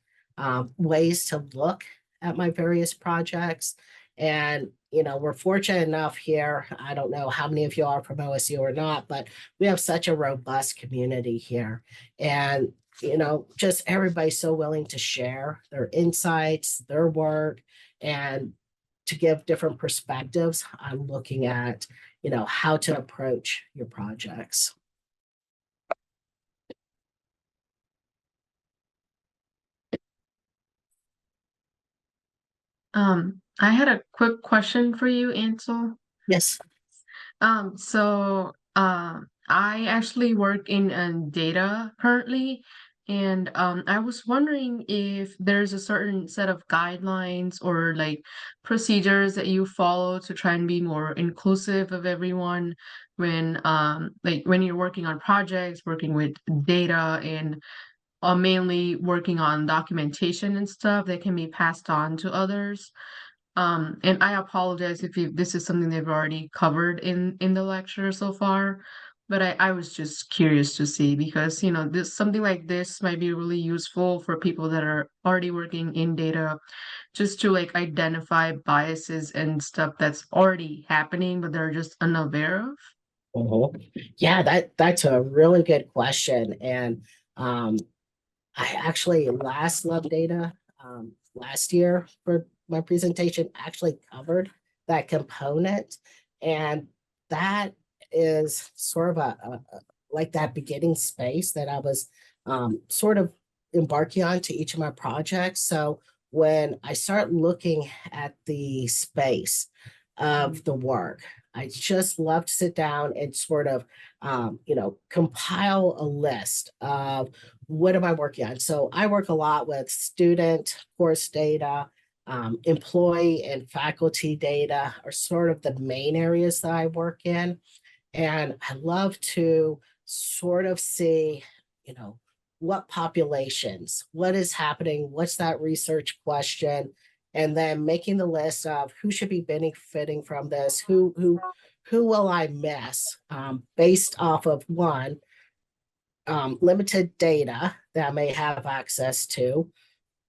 ways to look at my various projects. And we're fortunate enough here. I don't know how many of you are from OSU or not, but we have such a robust community here. And just everybody's so willing to share their insights, their work, and to give different perspectives on looking at, how to approach your projects. I had a quick question for you, Ansel. Yes. I actually work in data currently, and I was wondering if there's a certain set of guidelines or like procedures that you follow to try and be more inclusive of everyone when when you're working on projects, working with data and mainly working on documentation and stuff that can be passed on to others. And I apologize if this is something they've already covered in the lecture so far, but I was just curious to see because this something like this might be really useful for people that are already working in data, just to like identify biases and stuff that's already happening, but they're just unaware of. Yeah, that's a really good question. And I actually last Love Data last year for my presentation actually covered that component. And that is sort of like that beginning space that I was sort of embarking on to each of my projects. So when I start looking at the space of the work, I just love to sit down and sort of, compile a list of what am I working on? So I work a lot with student course data, employee and faculty data are sort of the main areas that I work in. And I love to sort of see, what populations, what is happening, what's that research question, and then making the list of who should be benefiting from this, who will I miss based off of one, limited data that I may have access to,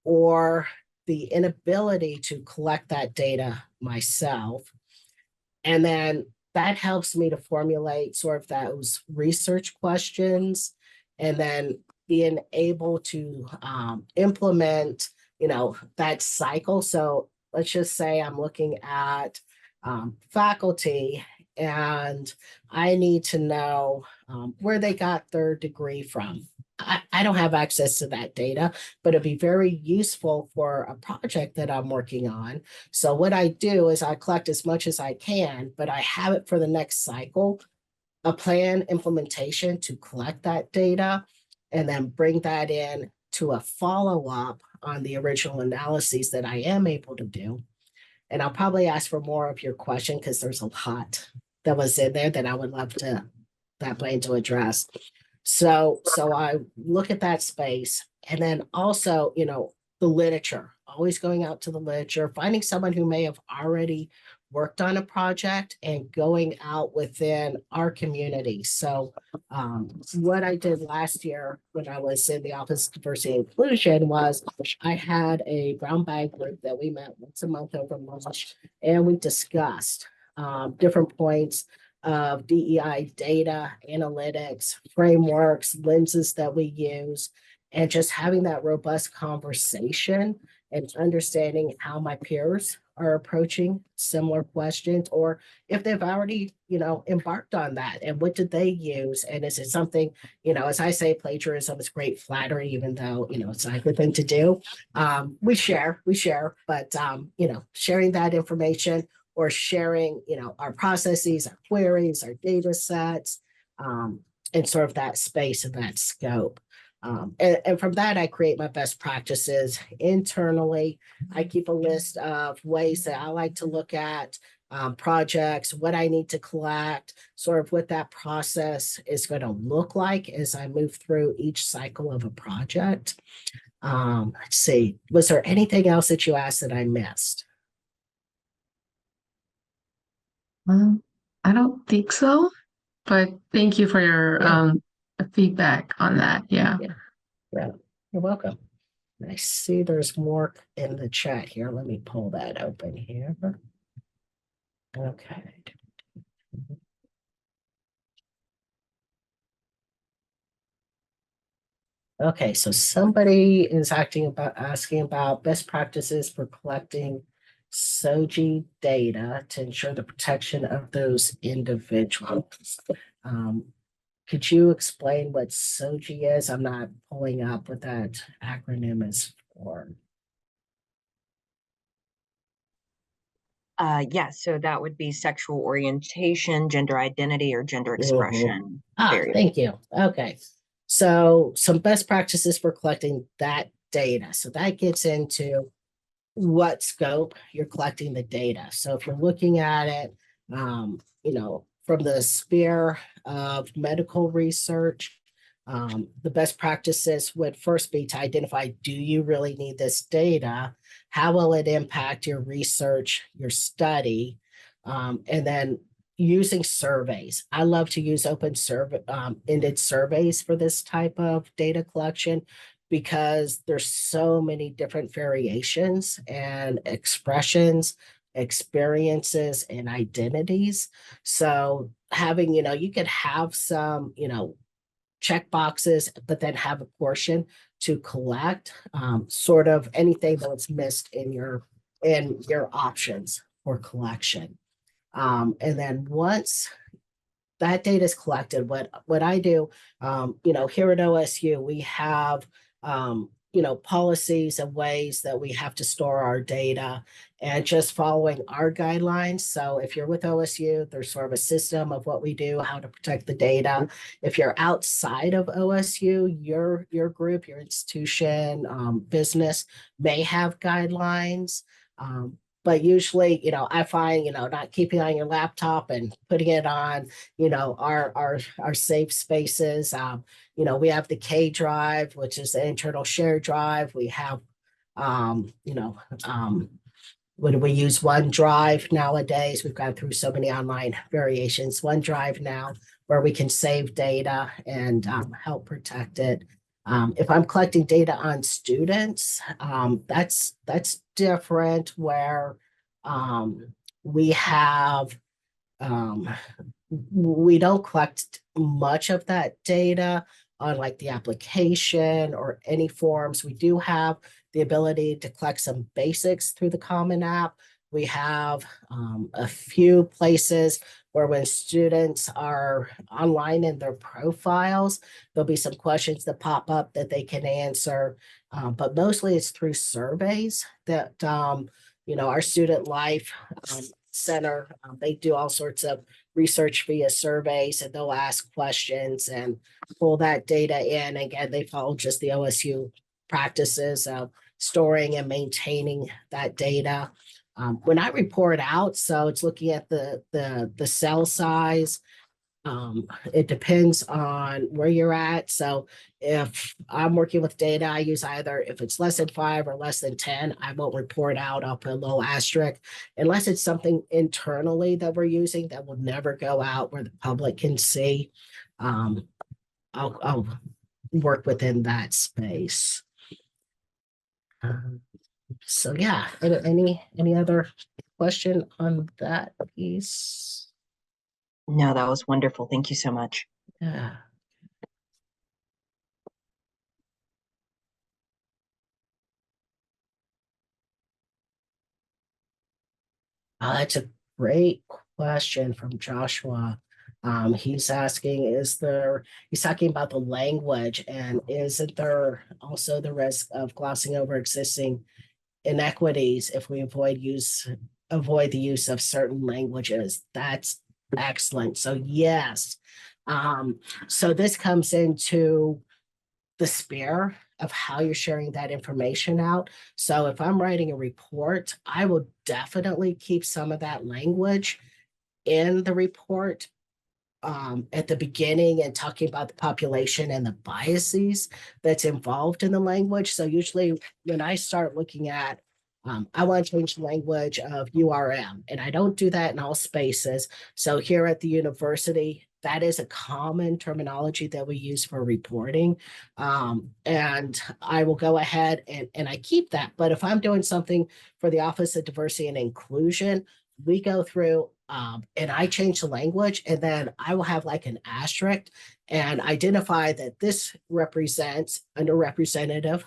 or the inability to collect that data myself. And then that helps me to formulate sort of those research questions and then being able to implement, that cycle. So let's just say I'm looking at faculty and I need to know where they got their degree from. I don't have access to that data, but it'd be very useful for a project that I'm working on. So what I do is I collect as much as I can, but I have it for the next cycle, a plan implementation to collect that data and then bring that in to a follow-up on the original analyses that I am able to do. And I'll probably ask for more of your question because there's a lot that was in there that I would love to that plan to address. So I look at that space and then also, the literature, always going out to the literature, finding someone who may have already worked on a project and going out within our community. So what I did last year when I was in the Office of Diversity and Inclusion was I had a brown bag group that we met once a month over lunch, and we discussed different points of DEI data, analytics, frameworks, lenses that we use, and just having that robust conversation and understanding how my peers are approaching similar questions, or if they've already, embarked on that, and what did they use? And is it something, as I say, plagiarism is great flattery, even though, it's not a good thing to do. We share, but, sharing that information or sharing, our processes, our queries, our data sets, and sort of that space and that scope. And from that, I create my best practices internally. I keep a list of ways that I like to look at projects, what I need to collect, sort of what that process is going to look like as I move through each cycle of a project. Let's see, was there anything else that you asked that I missed? I don't think so, but thank you for your Yeah, feedback on that. Yeah. yeah, yeah. You're welcome. I see there's more in the chat here. Let me pull that open here. Okay. Okay, so somebody is asking about best practices for collecting SOGI data to ensure the protection of those individuals. Um, could you explain what SOGI is? I'm not pulling up what that acronym is for. Yes, so that would be sexual orientation, gender identity, or gender Mhm. expression variable. Thank you. Okay. So some best practices for collecting that data. So that gets into what scope you're collecting the data. So if you're looking at it, from the sphere of medical research, the best practices would first be to identify, do you really need this data? How will it impact your research, your study? And then using surveys. I love to use open survey ended surveys for this type of data collection because there's so many different variations and expressions, experiences, and identities. So having, you could have some, check boxes, but then have a portion to collect sort of anything that's missed in your options for collection. And then once that data is collected, what I do, here at OSU, we have policies and ways that we have to store our data and just following our guidelines. So if you're with OSU, there's sort of a system of what we do, how to protect the data. If you're outside of OSU, your group, your institution, business may have guidelines. But usually, I find, not keeping on your laptop and putting it on, our safe spaces. We have the K drive, which is the internal share drive. We have, um, you know, um, when we use OneDrive nowadays, we've gone through so many online variations. OneDrive now, where we can save data and help protect it. If I'm collecting data on students, that's different. Where we have we don't collect much of that data on like the application or any forms. We do have the ability to collect some basics through the Common App, We have a few places where when students are online in their profiles, there'll be some questions that pop up that they can answer. But mostly it's through surveys that, our Student Life Center, they do all sorts of research via surveys, and they'll ask questions and pull that data in. Again, they follow just the OSU practices of storing and maintaining that data. When I report out, so it's looking at the cell size. It depends on where you're at. So if I'm working with data, I use either if it's less than 5 or less than 10, I won't report out. I'll put a little asterisk unless it's something internally that we're using that will never go out where the public can see. I'll work within that space. So yeah, any other question on that piece? No, that was wonderful. Thank you so much. Yeah. That's a great question from Joshua. He's asking, he's talking about the language, and isn't there also the risk of glossing over existing inequities if we avoid the use of certain languages? That's excellent. So yes. So this comes into the sphere of how you're sharing that information out. So if I'm writing a report, I will definitely keep some of that language in the report at the beginning and talking about the population and the biases that's involved in the language. So usually when I start looking at, I want to change the language of URM, and I don't do that in all spaces. So here at the university, that is a common terminology that we use for reporting. And I will go ahead and I keep that. But if I'm doing something for the Office of Diversity and Inclusion, we go through and I change the language, and then I will have like an asterisk and identify that this represents underrepresented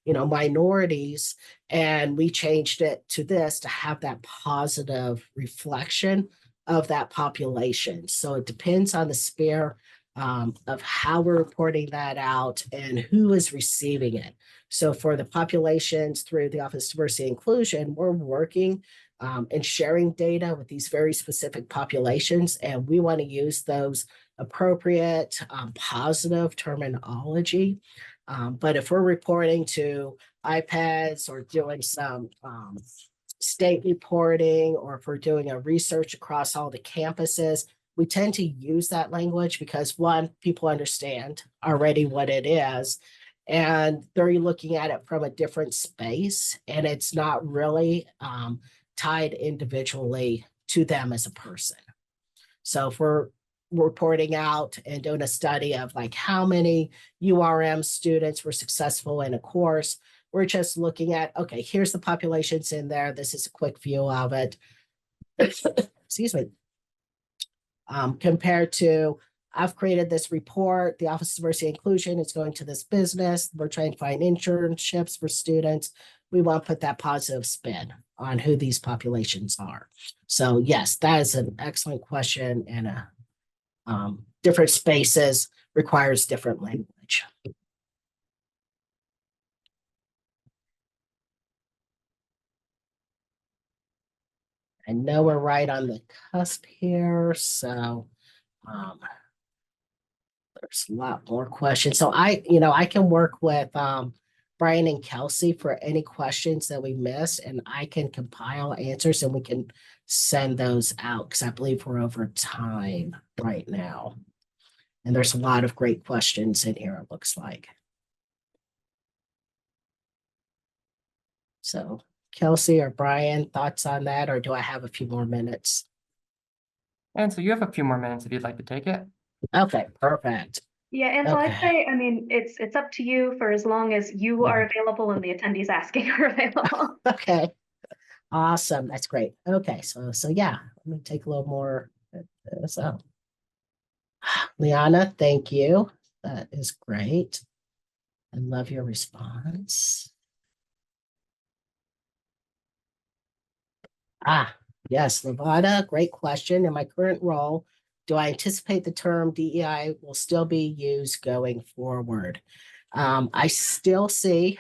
minorities, and we changed it to this to have that positive reflection of that population. So it depends on the sphere of how we're reporting that out and who is receiving it. So for the populations through the Office of Diversity and Inclusion, we're working and sharing data with these very specific populations, and we want to use those appropriate positive terminology. But if we're reporting to iPads or doing some state reporting, or if we're doing a research across all the campuses, we tend to use that language because one, people understand already what it is, and they're looking at it from a different space, and it's not really tied individually to them as a person. So if we're reporting out and doing a study of like how many URM students were successful in a course, we're just looking at, okay, here's the populations in there. This is a quick view of it. Excuse me. Compared to, I've created this report, the Office of Diversity and Inclusion is going to this business. We're trying to find internships for students. We want to put that positive spin on who these populations are. So yes, that is an excellent question, and different spaces requires different language. I know we're right on the cusp here, so there's a lot more questions. So I can work with Brian and Kelsey for any questions that we missed, and I can compile answers and we can send those out because I believe we're over time right now. And there's a lot of great questions in here, it looks like. So Kelsey or Brian, thoughts on that, or do I have a few more minutes? And so you have a few more minutes if you'd like to take it. Okay, perfect. Yeah, and so I'd Okay. say, I mean, it's up to you for as long as you are available and the attendees asking are available. Okay. Awesome. That's great. Okay, so yeah, let me take a little more at this up. Liana, thank you. That is great. I love your response. Yes, Lavada, great question. In my current role, do I anticipate the term DEI will still be used going forward? I still see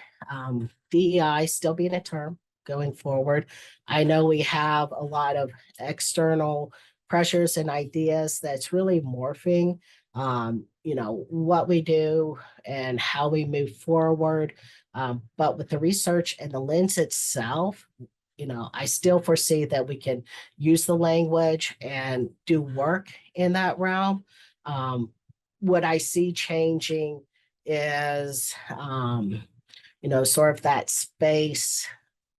DEI still being a term going forward. I know we have a lot of external pressures and ideas that's really morphing, what we do and how we move forward. But with the research and the lens itself, I still foresee that we can use the language and do work in that realm. What I see changing is, sort of that space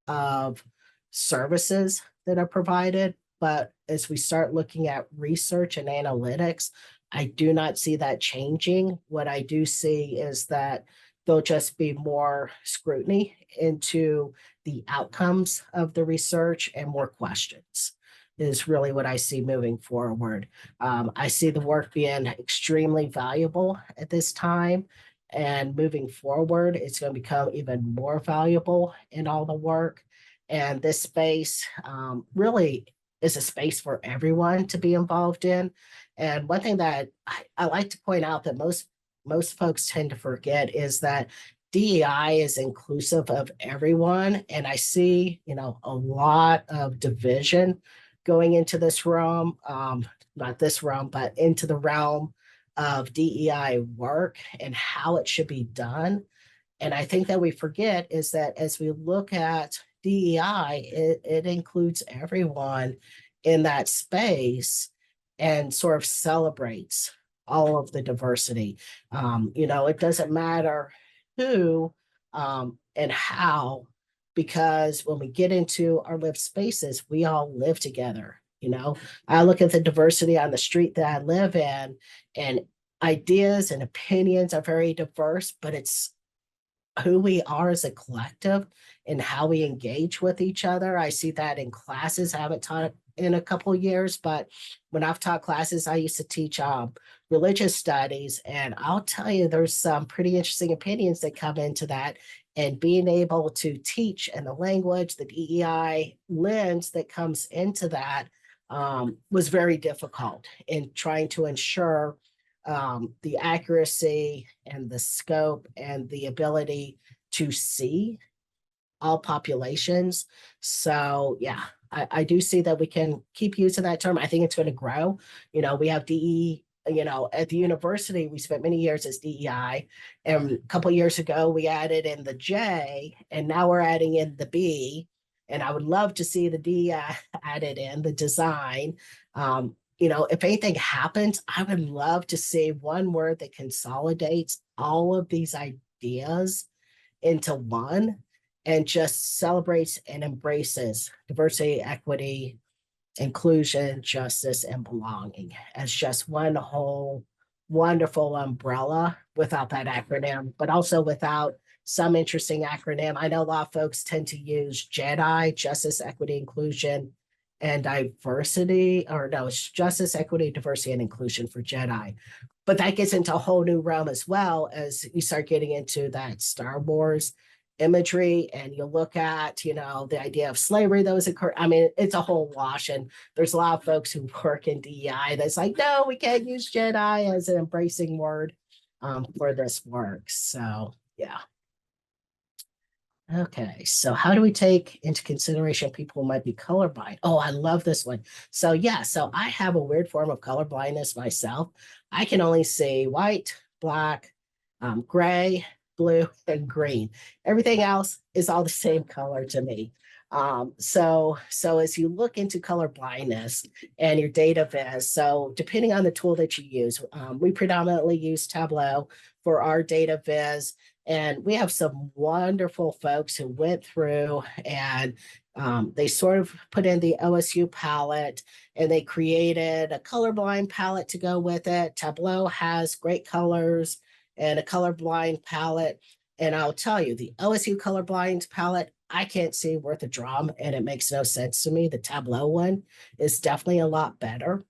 of services that are provided. But as we start looking at research and analytics, I do not see that changing. What I do see is that there'll just be more scrutiny into the outcomes of the research and more questions is really what I see moving forward. I see the work being extremely valuable at this time. And moving forward, it's going to become even more valuable in all the work. And this space really is a space for everyone to be involved in. And one thing that I like to point out that most folks tend to forget is that DEI is inclusive of everyone. And I see, a lot of division going into this realm, not this realm, but into the realm of DEI work and how it should be done. And I think that we forget is that as we look at DEI, it includes everyone in that space and sort of celebrates all of the diversity. It doesn't matter who and how, because when we get into our lived spaces, we all live together. I look at the diversity on the street that I live in, and ideas and opinions are very diverse, but it's who we are as a collective and how we engage with each other. I see that in classes. I haven't taught in a couple of years, but when I've taught classes, I used to teach religious studies, and I'll tell you, there's some pretty interesting opinions that come into that. And being able to teach in the language, the DEI lens that comes into that was very difficult in trying to ensure the accuracy and the scope and the ability to see all populations. So yeah, I do see that we can keep using that term. I think it's going to grow. We have DE, at the university, we spent many years as DEI. And a couple of years ago, we added in the J, and now we're adding in the B. And I would love to see the D added in, the design. If anything happens, I would love to see one word that consolidates all of these ideas into one and just celebrates and embraces diversity, equity, inclusion, justice, and belonging as just one whole wonderful umbrella without that acronym, but also without some interesting acronym. I know a lot of folks tend to use JEDI, Justice, Equity, Inclusion, and Diversity, or no, it's Justice, Equity, Diversity, and Inclusion for JEDI. But that gets into a whole new realm as well as you start getting into that Star Wars imagery, and you look at, the idea of slavery that was occurring. I mean, it's a whole wash, and there's a lot of folks who work in DEI that's like, no, we can't use JEDI as an embracing word for this work. So yeah. Okay, so how do we take into consideration people who might be colorblind? Oh, I love this one. So yeah, so I have a weird form of color blindness myself. I can only see white, black, gray, blue, and green. Everything else is all the same color to me. So as you look into color blindness and your data viz, so depending on the tool that you use, we predominantly use Tableau for our data viz. And we have some wonderful folks who went through and they sort of put in the OSU palette and they created a colorblind palette to go with it. Tableau has great colors and a colorblind palette. And I'll tell you, the OSU colorblind palette, I can't see worth a drum, and it makes no sense to me. The Tableau one is definitely a lot better.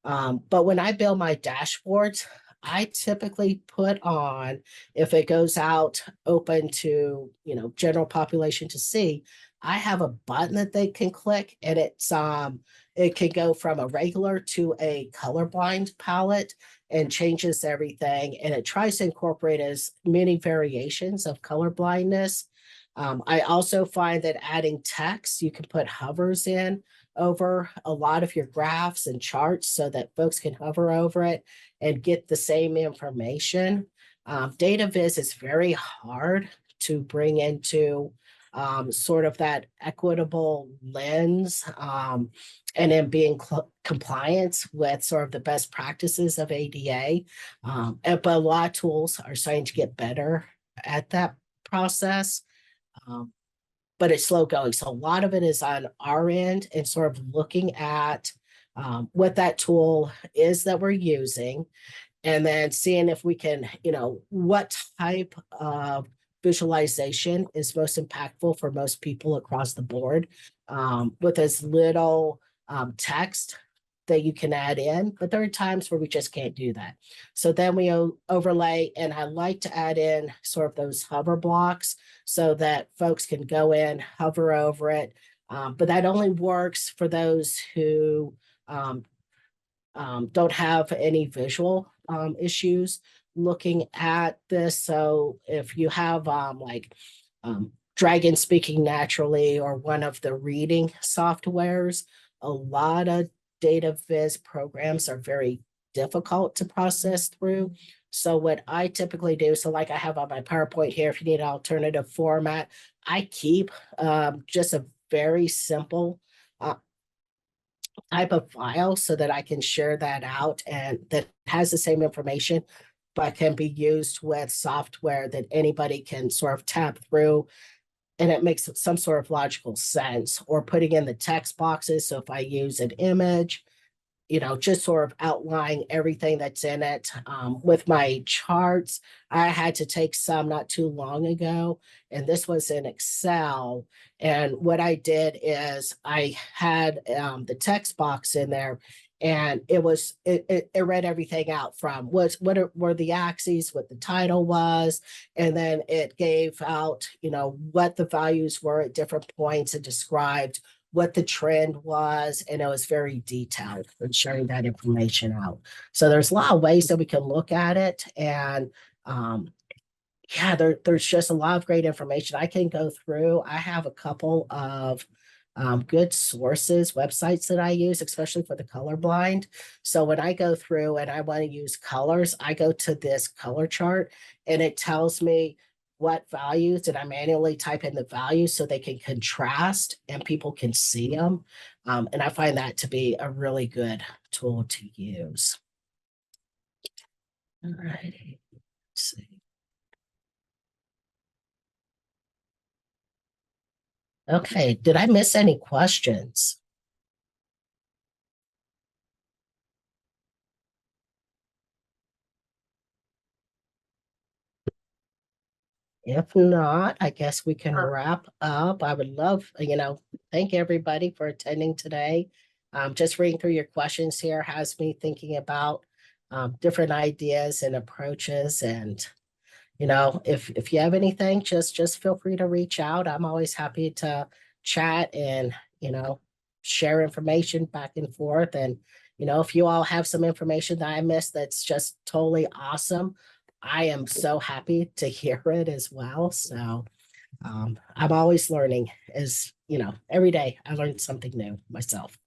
But when I build my dashboards, I typically put on, if it goes out open to, general population to see, I have a button that they can click, and it can go from a regular to a colorblind palette and changes everything. And it tries to incorporate as many variations of color blindness. I also find that adding text, you can put hovers in over a lot of your graphs and charts so that folks can hover over it and get the same information. Data viz is very hard to bring into sort of that equitable lens, and then being compliant with sort of the best practices of ADA. But a lot of tools are starting to get better at that process. But it's slow going. So a lot of it is on our end and sort of looking at what that tool is that we're using, and then seeing if we can, what type of visualization is most impactful for most people across the board, with as little text that you can add in. But there are times where we just can't do that. So then we overlay, and I like to add in sort of those hover blocks so that folks can go in, hover over it. But that only works for those who don't have any visual issues looking at this. So if you have Dragon Speaking Naturally or one of the reading softwares, a lot of data viz programs are very difficult to process through. So what I typically do, so like I have on my PowerPoint here, if you need an alternative format, I keep just a very simple type of file so that I can share that out, and that has the same information, but can be used with software that anybody can sort of tap through, and it makes some sort of logical sense. Or putting in the text boxes. So if I use an image, just sort of outline everything that's in it. With my charts, I had to take some not too long ago, and this was in Excel. And what I did is I had the text box in there, and it read everything out from what were the axes, what the title was, and then it gave out, what the values were at different points and described what the trend was, and it was very detailed in sharing that information out. So there's a lot of ways that we can look at it, and there's just a lot of great information I can go through. I have a couple of good sources, websites that I use, especially for the colorblind. So when I go through and I want to use colors, I go to this color chart, and it tells me what values, and I manually type in the values so they can contrast and people can see them. And I find that to be a really good tool to use. All righty, let's see. Okay, did I miss any questions? If not, I guess we can wrap up. I would love, thank everybody for attending today. Just reading through your questions here has me thinking about different ideas and approaches. And, if you have anything, just feel free to reach out. I'm always happy to chat and, share information back and forth. And, if you all have some information that I missed that's just totally awesome, I am so happy to hear it as well. So I'm always learning, every day I learn something new myself.